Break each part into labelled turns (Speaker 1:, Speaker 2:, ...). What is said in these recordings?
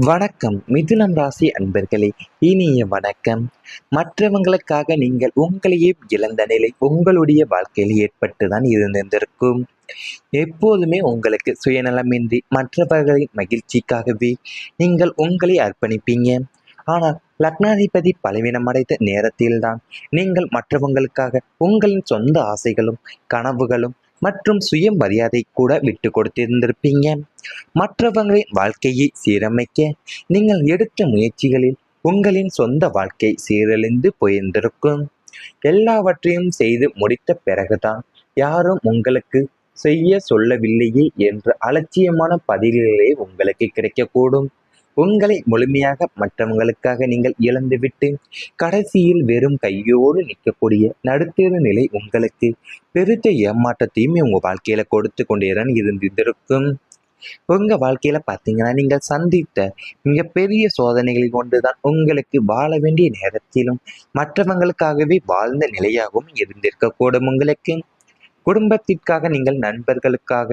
Speaker 1: வணக்கம் மிதுனம் ராசி அன்பர்களே, இனிய வணக்கம். மற்றவங்களுக்காக நீங்கள் உங்களையே இழந்த நிலை உங்களுடைய வாழ்க்கையில் ஏற்பட்டுதான் இருந்திருக்கும். எப்போதுமே உங்களுக்கு சுயநலமின்றி மற்றவர்களின் மகிழ்ச்சிக்காகவே நீங்கள் உங்களை அர்ப்பணிப்பீங்க. ஆனால் லக்னாதிபதி பலவீனமடைந்த நேரத்தில்தான் நீங்கள் மற்றவங்களுக்காக உங்களின் சொந்த ஆசைகளும் கனவுகளும் மற்றும் சுயமரியாதை கூட விட்டு கொடுத்திருந்திருப்பீங்க. மற்றவங்களின் வாழ்க்கையை சீரமைக்க நீங்கள் எடுத்த முயற்சிகளில் உங்களின் சொந்த வாழ்க்கை சீரழிந்து போயிருந்திருக்கும். எல்லாவற்றையும் செய்து முடித்த பிறகுதான் யாரும் உங்களுக்கு செய்ய சொல்லவில்லையே என்ற அலட்சியமான பதில்களே உங்களுக்கு கிடைக்கக்கூடும். உங்களை முழுமையாக மற்றவங்களுக்காக நீங்கள் இழந்துவிட்டு கடைசியில் வெறும் கையோடு நிற்கக்கூடிய நடுத்தர நிலை உங்களுக்கு பெருத்த ஏமாற்றத்தையும் உங்க வாழ்க்கையில கொடுத்து கொண்டேதான் இருந்திருக்கும். உங்க வாழ்க்கையில பார்த்தீங்கன்னா நீங்கள் சந்தித்த மிகப்பெரிய சோதனைகளில் ஒன்றுதான் உங்களுக்கு வாழ வேண்டிய நேரத்திலும் மற்றவங்களுக்காகவே வாழ்ந்த நிலையாகவும் இருந்திருக்கக்கூடும். உங்களுக்கு குடும்பத்திற்காக நீங்கள் நண்பர்களுக்காக,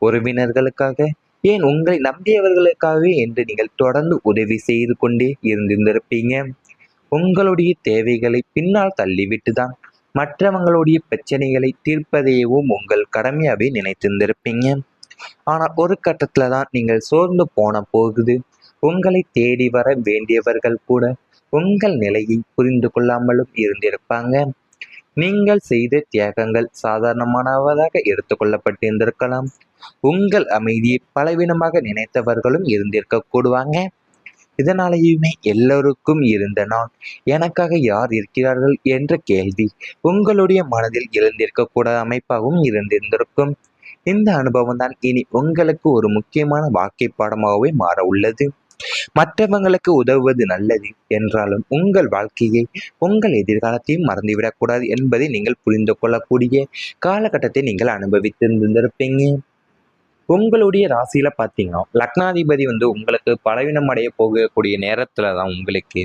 Speaker 1: உறவினர்களுக்காக, ஏன் உங்களை நம்பியவர்களுக்காகவே என்று நீங்கள் தொடர்ந்து உதவி செய்து கொண்டே இருந்திருந்திருப்பீங்க. உங்களுடைய தேவைகளை பின்னால் தள்ளிவிட்டுதான் மற்றவங்களுடைய பிரச்சனைகளை தீர்ப்பதையவும் உங்கள் கடமையாவே நினைத்திருந்திருப்பீங்க. ஆனால் ஒரு கட்டத்துல தான் நீங்கள் சோர்ந்து போன போகுது உங்களை தேடி வர வேண்டியவர்கள் கூட உங்கள் நிலையை புரிந்து கொள்ளாமலும் இருந்திருப்பாங்க. நீங்கள் செய்த தியாகங்கள் சாதாரணமானவதாக எடுத்துக்கொள்ளப்பட்டிருந்திருக்கலாம். உங்கள் அமைதியை பலவீனமாக நினைத்தவர்களும் இருந்திருக்க கூடுவாங்க. இதனாலேயுமே எல்லோருக்கும் இருந்த நான் எனக்காக யார் இருக்கிறார்கள் என்ற கேள்வி உங்களுடைய மனதில் எழுந்திருக்கக்கூட அமைப்பாகவும் இருந்திருந்திருக்கும். இந்த அனுபவம் தான் இனி உங்களுக்கு ஒரு முக்கியமான வாழ்க்கை பாடமாகவே மாற உள்ளது. மற்றவங்களுக்கு உதவுவது நல்லது என்றாலும் உங்கள் வாழ்க்கையை உங்கள் எதிர்காலத்தையும் மறந்துவிடக்கூடாது என்பதை நீங்கள் புரிந்து கொள்ளக்கூடிய காலகட்டத்தை நீங்கள் அனுபவித்திருந்திருப்பீங்க. உங்களுடைய ராசியில பார்த்தீங்கன்னா லக்னாதிபதி உங்களுக்கு பலவீனம் அடைய போகக்கூடிய நேரத்துல தான் உங்களுக்கு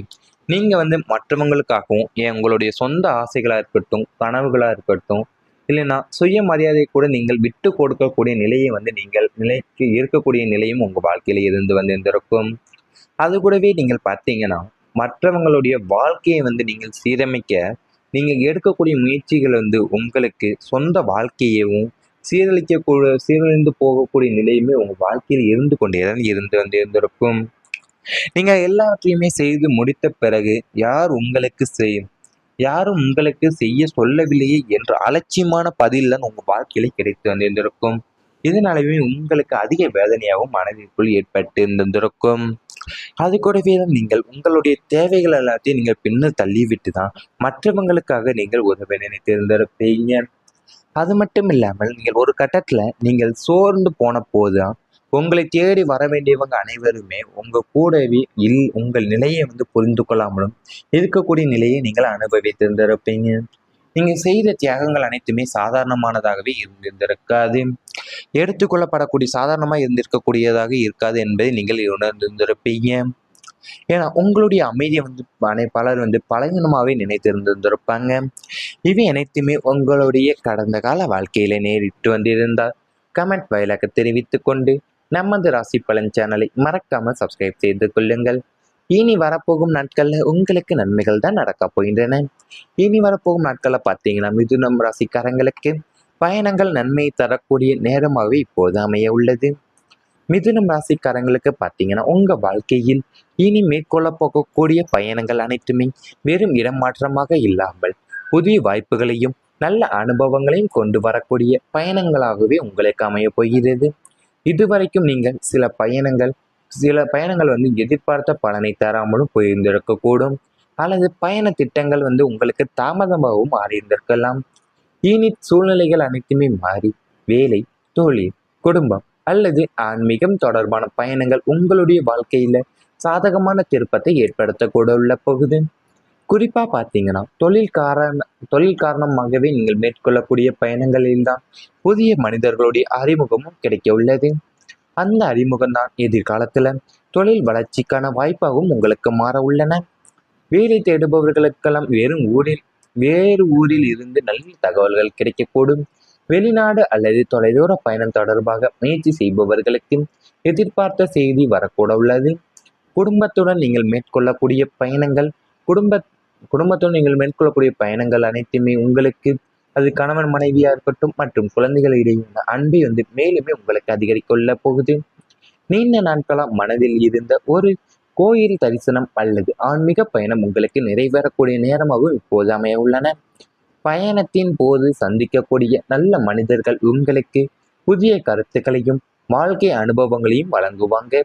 Speaker 1: நீங்க மற்றவங்களுக்காகவும் உங்களுடைய சொந்த ஆசைகளா இருக்கட்டும், கனவுகளா இருக்கட்டும், இல்லைன்னா சுயமரியாதை கூட நீங்கள் விட்டு கொடுக்கக்கூடிய நிலையை நீங்கள் நிலைக்கு இருக்கக்கூடிய நிலையும் உங்கள் வாழ்க்கையில் இருந்து வந்திருந்திருக்கும். அது கூடவே நீங்கள் பார்த்தீங்கன்னா மற்றவங்களுடைய வாழ்க்கையை நீங்கள் சீரமைக்க நீங்கள் எடுக்கக்கூடிய முயற்சிகள் உங்களுக்கு சொந்த வாழ்க்கையவும் சீரழிந்து போகக்கூடிய நிலையுமே உங்கள் வாழ்க்கையில் இருந்து கொண்டே தான் இருந்து வந்திருந்திருக்கும். நீங்கள் எல்லாவற்றையுமே செய்து முடித்த பிறகு யாரும் உங்களுக்கு செய்ய சொல்லவில்லையே என்ற அலட்சியமான பதில் தான் உங்கள் வாழ்க்கையில கிடைத்து வந்திருந்திருக்கும். இதனாலவே உங்களுக்கு அதிக வேதனையாகவும் மனதிற்குள் ஏற்பட்டு இருந்திருக்கும். அது கூடவே தான் நீங்கள் உங்களுடைய தேவைகள் எல்லாத்தையும் நீங்கள் பின்னர் தள்ளிவிட்டு தான் மற்றவங்களுக்காக நீங்கள் உதவ நினைத்திருந்திருப்பீங்க. அது மட்டும் இல்லாமல் நீங்கள் ஒரு கட்டத்துல நீங்கள் சோர்ந்து போன போதுதான் உங்களை தேடி வர வேண்டியவங்க அனைவருமே உங்க கூடவே உங்கள் நிலையை புரிந்து கொள்ளாமலும் இருக்கக்கூடிய நிலையை நீங்கள் அனுபவித்திருந்திருப்பீங்க. நீங்க செய்த தியாகங்கள் அனைத்துமே சாதாரணமானதாகவே இருந்திருக்காது. எடுத்துக்கொள்ளப்படக்கூடிய சாதாரணமா இருந்திருக்கக்கூடியதாக இருக்காது என்பதை நீங்கள் உணர்ந்திருந்திருப்பீங்க. ஏன்னா உங்களுடைய அமைதியை பலர் பலவீனமாகவே நினைத்திருந்திருப்பாங்க. இவை அனைத்துமே உங்களுடைய கடந்த கால வாழ்க்கையில நேரிட்டு வந்திருந்தால் கமெண்ட் வாயிலாக தெரிவித்துக் கொண்டு நமது ராசி பலன் சேனலை மறக்காமல் சப்ஸ்கிரைப் செய்து கொள்ளுங்கள். இனி வரப்போகும் நாட்கள்ல உங்களுக்கு நன்மைகள் தான் நடக்க போகின்றன. இனி வரப்போகும் நாட்கள்ல பார்த்தீங்கன்னா மிதுனம் ராசிக்காரங்களுக்கு பயணங்கள் நன்மை தரக்கூடிய நேரமாகவே இப்போது அமைய உள்ளது. மிதுனம் ராசிக்காரங்களுக்கு பார்த்தீங்கன்னா உங்க வாழ்க்கையில் இனி மேற்கொள்ள போகக்கூடிய பயணங்கள் அனைத்துமே வெறும் இடமாற்றமாக இல்லாமல் புதிய வாய்ப்புகளையும் நல்ல அனுபவங்களையும் கொண்டு வரக்கூடிய பயணங்களாகவே உங்களுக்கு அமைய போகிறது. இதுவரைக்கும் நீங்கள் சில பயணங்கள் எதிர்பார்த்த பலனை தராமலும் போயிருந்திருக்கக்கூடும். அல்லது பயண திட்டங்கள் உங்களுக்கு தாமதமாகவும் மாறியிருந்திருக்கலாம். இனி சூழ்நிலைகள் அனைத்துமே மாறி வேலை, தொழில், குடும்பம் அல்லது ஆன்மீகம் தொடர்பான பயணங்கள் உங்களுடைய வாழ்க்கையில சாதகமான திருப்பத்தை ஏற்படுத்தக்கூட உள்ள போகுது. குறிப்பா பார்த்தீங்கன்னா தொழில் காரணமாகவே நீங்கள் மேற்கொள்ளக்கூடிய பயணங்களில்தான் புதிய மனிதர்களுடைய அறிமுகமும் கிடைக்க உள்ளது. அந்த அறிமுகம் தான் எதிர்காலத்துல தொழில் வளர்ச்சிக்கான வாய்ப்பாகவும் உங்களுக்கு மாற உள்ளன. வேலை தேடுபவர்களுக்கெல்லாம் வேறு ஊரில் இருந்து நல்ல தகவல்கள் கிடைக்கக்கூடும். வெளிநாடு அல்லது தொலைதூர பயணம் தொடர்பாக முயற்சி செய்பவர்களுக்கு எதிர்பார்த்த செய்தி வரக்கூட உள்ளது. குடும்பத்துடன் நீங்கள் மேற்கொள்ளக்கூடிய பயணங்கள் குடும்ப குடும்பத்துடன் நீங்கள் மேற்கொள்ளக்கூடிய பயணங்கள் அனைத்துமே உங்களுக்கு அது கணவன் மனைவியா இருக்கட்டும் மற்றும் குழந்தைகள் இடையே அன்பை மேலுமே உங்களுக்கு அதிகரிக்கொள்ள போகுது. நீண்ட நாட்களா மனதில் இருந்த ஒரு கோயில் தரிசனம் அல்லது ஆன்மீக பயணம் உங்களுக்கு நிறைவேறக்கூடிய நேரமாகவும் இப்போது அமைய உள்ளன. பயணத்தின் போது சந்திக்கக்கூடிய நல்ல மனிதர்கள் உங்களுக்கு புதிய கருத்துக்களையும் வாழ்க்கை அனுபவங்களையும் வழங்குவாங்க.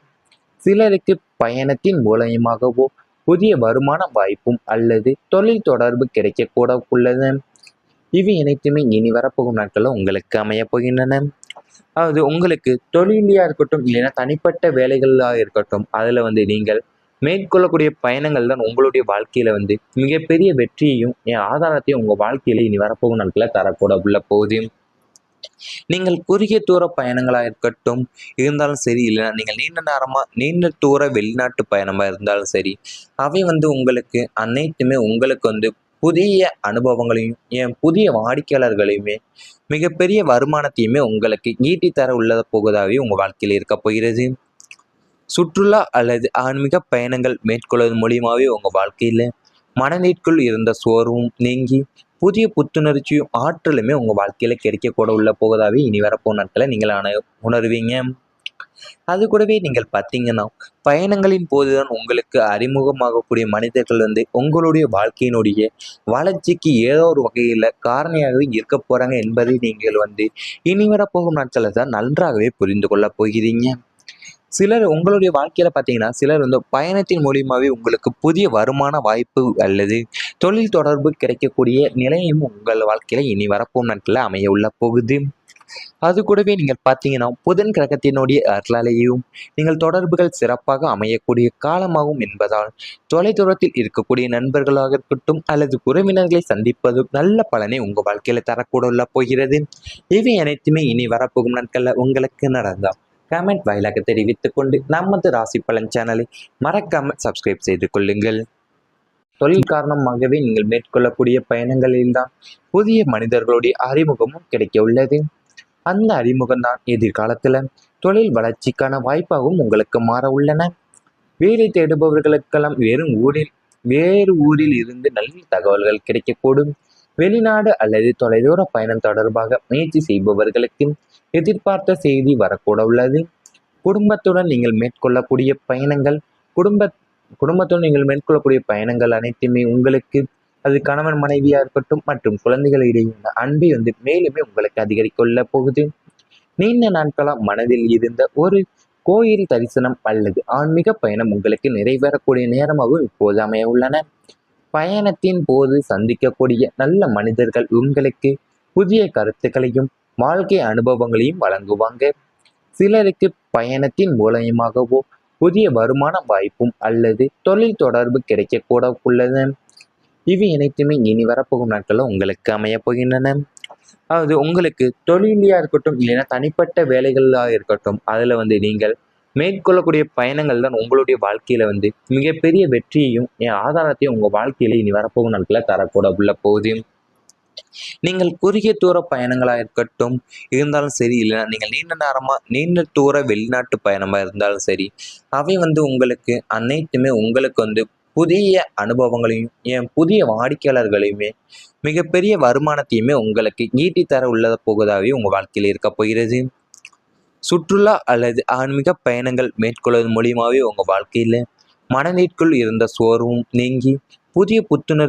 Speaker 1: சிலருக்கு பயணத்தின் மூலயமாகவோ புதிய வருமான வாய்ப்பும் அல்லது தொழில் தொடர்பு கிடைக்கக்கூட உள்ளது. இவை அனைத்துமே இனி வரப்போகும் நாட்களில் உங்களுக்கு அமையப் போகின்றன. அதாவது உங்களுக்கு தொழிலியா இருக்கட்டும் இல்லைன்னா தனிப்பட்ட வேலைகளாக இருக்கட்டும், அதில் நீங்கள் மேற்கொள்ளக்கூடிய பயணங்கள் தான் உங்களுடைய வாழ்க்கையில மிகப்பெரிய வெற்றியையும் ஆதாரத்தையும் உங்க வாழ்க்கையில இனி வரப்போகும் நாட்களில் தரக்கூட உள்ள போகுது. நீங்கள் குறுகிய தூர பயணங்களா இருக்கட்டும் இருந்தாலும் சரி, இல்லைன்னா நீங்கள் நீண்ட தூர வெளிநாட்டு பயணமா இருந்தாலும் சரி, அவை உங்களுக்கு அனைத்துமே உங்களுக்கு புதிய அனுபவங்களையும் புதிய வாடிக்கையாளர்களையுமே மிகப்பெரிய வருமானத்தையுமே உங்களுக்கு ஈட்டி தர உள்ளத போவதாகவே உங்க வாழ்க்கையில் இருக்க போகிறது. சுற்றுலா அல்லது ஆன்மீக பயணங்கள் மேற்கொள்வது மூலியமாவே உங்க வாழ்க்கையில மனதிற்குள் இருந்த சோர்வும் நீங்கி புதிய புத்துணர்ச்சியும் ஆற்றலுமே உங்க வாழ்க்கையில கிடைக்க உள்ள போவதாகவே இனி வரப்போன நாட்களை நீங்கள் உணர்வீங்க. அது கூடவே நீங்கள் பார்த்தீங்கன்னா பயணங்களின் போதுதான் உங்களுக்கு அறிமுகமாகக்கூடிய மனிதர்கள் உங்களுடைய வாழ்க்கையினுடைய வளர்ச்சிக்கு ஏதோ ஒரு வகையில் காரணியாகவே இருக்க போறாங்க என்பதை நீங்கள் இனி வரப்போகும் நாட்களில் தான் நன்றாகவே புரிந்து கொள்ளப் போகிறீங்க. சிலர் உங்களுடைய வாழ்க்கையில பார்த்தீங்கன்னா சிலர் பயணத்தின் மூலியமாகவே உங்களுக்கு புதிய வருமான வாய்ப்பு அல்லது தொழில் தொடர்பு கிடைக்கக்கூடிய நிலையும் உங்கள் வாழ்க்கையில இனி வரப்போகும் நாட்களில் அமைய உள்ள போகுது. அது கூடவே நீங்கள் பார்த்தீங்கன்னா புதன் கிரகத்தினுடைய அருளாலேயும் நீங்கள் தொடர்புகள் சிறப்பாக அமையக்கூடிய காலமாகும் என்பதால் தொலைதூரத்தில் இருக்கக்கூடிய நண்பர்களாக இருக்கட்டும் அல்லது உறவினர்களை சந்திப்பதும் நல்ல பலனை உங்கள் வாழ்க்கையில தரக்கூட உள்ள போகிறது. இவை அனைத்துமே இனி வரப்போகும் நாட்களில் உங்களுக்கு நடந்தால் கமெண்ட் வாயிலாக தெரிவித்துக் கொண்டு நமது ராசி பலன் சேனலை மறக்காமல் சப்ஸ்கிரைப் செய்து கொள்ளுங்கள். தொழில் காரணமாகவே நீங்கள் மேற்கொள்ளக்கூடிய பயணங்களில்தான் புதிய மனிதர்களுடைய அறிமுகமும் கிடைக்க உள்ளது. அந்த அறிமுகம் தான் எதிர்காலத்தில் தொழில் வளர்ச்சிக்கான வாய்ப்பாகவும் உங்களுக்கு மாற உள்ளன. வேலை தேடுபவர்களுக்கெல்லாம் வேறு ஊரில் இருந்து நல்ல தகவல்கள் கிடைக்கக்கூடும். வெளிநாடு அல்லது தொலைதூர பயணம் தொடர்பாக முயற்சி செய்பவர்களுக்கு எதிர்பார்த்த செய்தி வரக்கூட உள்ளது. குடும்பத்துடன் நீங்கள் மேற்கொள்ளக்கூடிய பயணங்கள் குடும்பத்துடன் நீங்கள் மேற்கொள்ளக்கூடிய பயணங்கள் அனைத்துமே உங்களுக்கு அது கணவன் மனைவியா இருக்கட்டும் மற்றும் குழந்தைகள் இடையே அன்பை மேலுமே உங்களுக்கு அதிகரிக்கொள்ள போகுது. நீண்ட நாட்களா மனதில் இருந்த ஒரு கோயில் தரிசனம் அல்லது ஆன்மீக பயணம் உங்களுக்கு நிறைவேறக்கூடிய நேரமாகவும் இப்போது அமைய உள்ளன. பயணத்தின் போது சந்திக்கக்கூடிய நல்ல மனிதர்கள் உங்களுக்கு புதிய கருத்துக்களையும் வாழ்க்கை அனுபவங்களையும் வழங்குவாங்க. சிலருக்கு பயணத்தின் மூலயமாகவோ புதிய வருமான வாய்ப்பும் அல்லது தொழில் தொடர்பு கிடைக்கக்கூட உள்ளது. இவை அனைத்துமே இனி வரப்போகும் நாட்களில் உங்களுக்கு அமையப் போகின்றன. அதாவது உங்களுக்கு தொழிலியா இருக்கட்டும் இல்லைன்னா தனிப்பட்ட வேலைகளாக இருக்கட்டும், அதில் நீங்கள் மேற்கொள்ளக்கூடிய பயணங்கள் தான் உங்களுடைய வாழ்க்கையில மிகப்பெரிய வெற்றியையும் ஆதாரத்தையும் உங்க வாழ்க்கையில இனி வரப்போகும் நாட்களில் தரக்கூட உள்ள போகுது. நீங்கள் குறுகிய தூர பயணங்களா இருக்கட்டும் இருந்தாலும் சரி, இல்லைன்னா நீங்கள் நீண்ட தூர வெளிநாட்டு பயணமா இருந்தாலும் சரி, அவை உங்களுக்கு அனைத்துமே உங்களுக்கு புதிய அனுபவங்களையும் புதிய வாடிக்கையாளர்களையுமே மிகப்பெரிய வருமானத்தையுமே உங்களுக்கு ஈட்டி தர உள்ளத போவதாகவே உங்க வாழ்க்கையில் இருக்க போகிறது. சுற்றுலா அல்லது ஆன்மீக பயணங்கள் மேற்கொள்வது மூலியமாகவே உங்க வாழ்க்கையில மனதிற்குள் இருந்த சோர்வும் நீங்கி புதிய புத்துணர்ச்சி